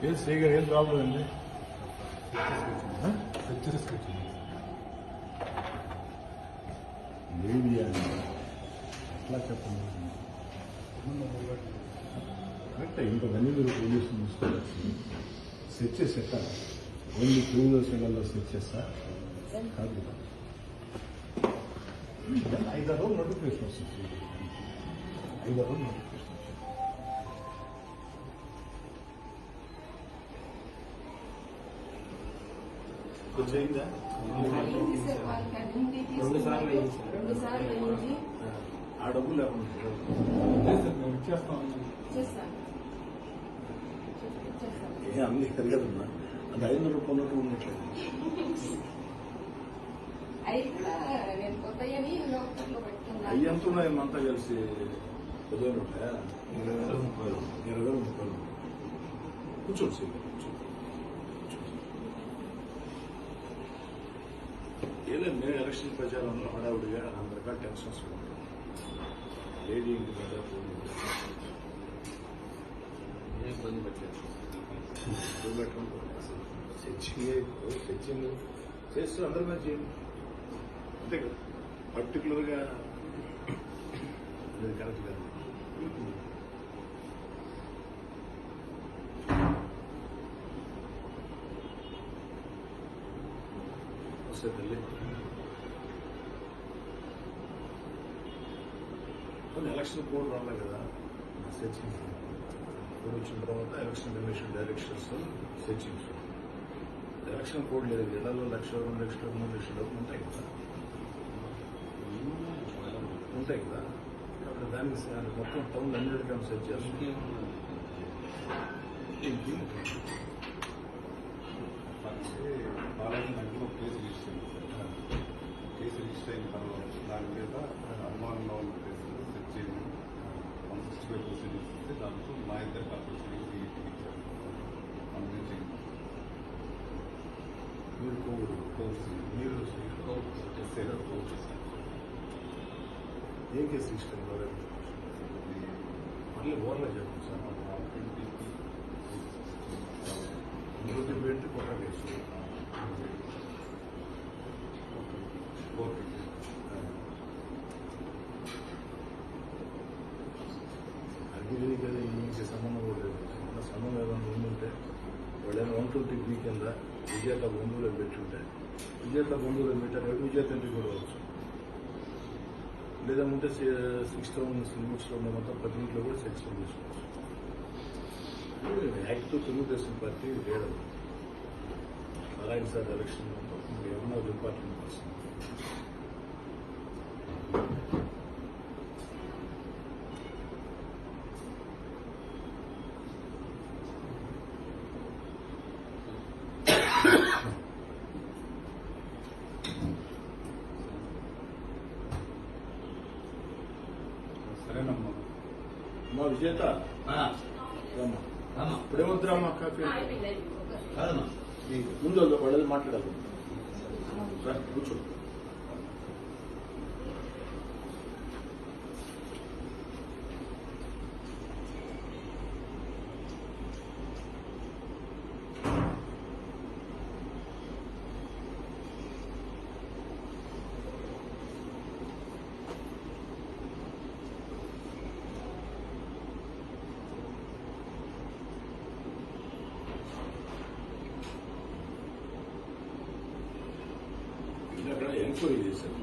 ఏం శ్రీగారు ఏం ప్రాబ్లం అండి? లేడీ అని ఎట్లా చెప్పండి కరెక్ట్. ఇంకొకన్నీ మీరు పోలీసులు తీసుకోవచ్చు. సెట్ చేసేట ఓన్లీ 2 వీలర్స్ సెట్ చేస్తా కాదు. 5 రోజులు నోటిఫికేషన్ వస్తుంది. 5 రోజులు నోటిఫికేషన్ చేయిందా? 2 సార్లు ఆ డబ్బులు లేకుండా అన్ని తిరగదమ్మా. అది 500 రూపాయలు ఉన్నట్లేదు. అవి ఎంత ఉన్నాయి అంతా కలిసి 10,000 ఉంటాయా? 20,000 30,000. కూర్చోండి సార్, కూర్చోండి. ఏలేదు, మేము ఎలక్షన్ ప్రచారంలో హడావుడిగా అందరికీ టెన్షన్స్ ఉంటాయి. లేడీ ఇంటి మీద ఏ ఇబ్బంది పెట్టలేదు. సెర్చింగ్ చేస్తూ అందరి మీద చేయండి అంతే కదా. పర్టికులర్గా ఇది కరెక్ట్ కాదు. వస్తే తల్లి కొన్ని ఎలక్షన్ కోడ్ రాలే కదా. సెర్చింగ్ కోడ్ వచ్చిన తర్వాత election commission directions searching. Election code లేదు. ఇళ్లలో 1,00,000 2,00,000 3 లక్షల ఉంటాయి కదా, ఉంటాయి కదా. అక్కడ దానికి మొత్తం టౌన్ అన్నిటికీ సెర్చ్ చేస్తుంది. బాలాజీ నగర్లో కేసు రిజిస్టర్ అయింది. కేసు రిజిస్టర్ అయిన తర్వాత దాని మీద అనుమానంలో ఉన్న కేసులు సెర్చ్ చేయడం 165 ప్రొసీడింగ్స్ ఇస్తే దాంట్లో మా ఇద్దరు ప్రొసీడింగ్స్ ఇచ్చారు. అందుకే ఏం కేసు రిజిస్టర్ మళ్ళీ ఓవర్లో చెప్పండి సార్. పెట్టి కొత్త కేసు అది కదా. ఇంకే సంబంధం కూడా లేదు. సంబంధం ఏదైనా ఉండుంటే వాళ్ళు 120 కింద విజేత బంధువులకు పెట్టుంటే విజేత బంధువులకు పెట్టారు. విజేత ఇంటికి కూడా వచ్చు. లేదా ఉంటే 6,000 లిమిట్స్లో ఉన్న మొత్తం 10 ఇంట్లో కూడా సెక్షన్ తీసుకోవచ్చు. యాక్ట్ తెలుగుదేశం పార్టీ లేడు. నారాయణ సార్ ఎలక్షన్ ఏమన్నా డిపార్ట్మెంట్ వస్తుంది. సరేనమ్మా. మా విజేత ఇప్పుడేమొద్దురామ్మా కాఫీ ముందు వాళ్ళు మాట్లాడాలి. కూర్చో. అక్కడ ఎంక్వైరీ చేశారు.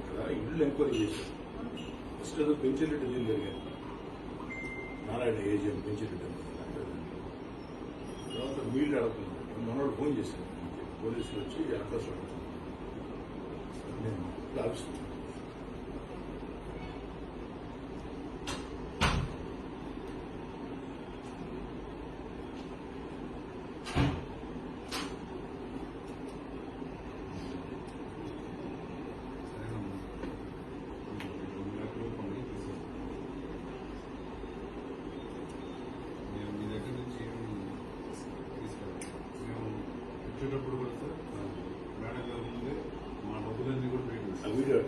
అక్కడ ఇల్లు ఎంక్వైరీ చేశారు. ఫస్ట్ ఏదో పెంచిరెడ్డి ఇల్లు జరిగారు. నారాయణ ఏజిఎం పెంచిరెడ్డి. తర్వాత వీళ్ళు అడుగుతున్నారు. మనోడు ఫోన్ చేశారు. పోలీసులు వచ్చి అడ్రస్ అడుగుతున్నారు. నేను ఆఫీస్ వచ్చేటప్పుడు కూడా సార్ మేడం గారు ముందే మా డబ్బులన్నీ కూడా వీడియో